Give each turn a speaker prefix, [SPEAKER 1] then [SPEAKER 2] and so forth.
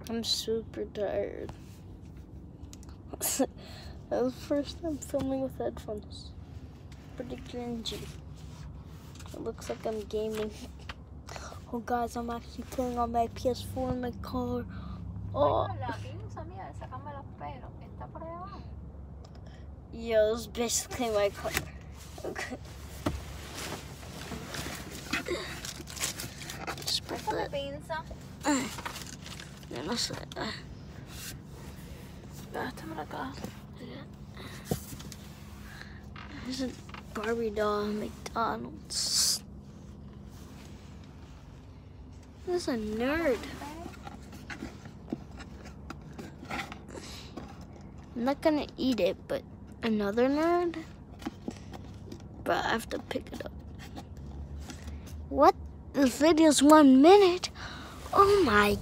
[SPEAKER 1] I'm super tired. That was the first time filming with headphones. Pretty cringy. It looks like I'm gaming. Oh guys, I'm actually playing on my PS4 in my car. Oh. Yo, it's basically my car. Okay. Spread that. Yo no sé. Dámela acá. There's a Barbie doll at McDonald's. This is a nerd. I'm not gonna eat it, but another nerd? But I have to pick it up. What? This video's 1 minute? Oh my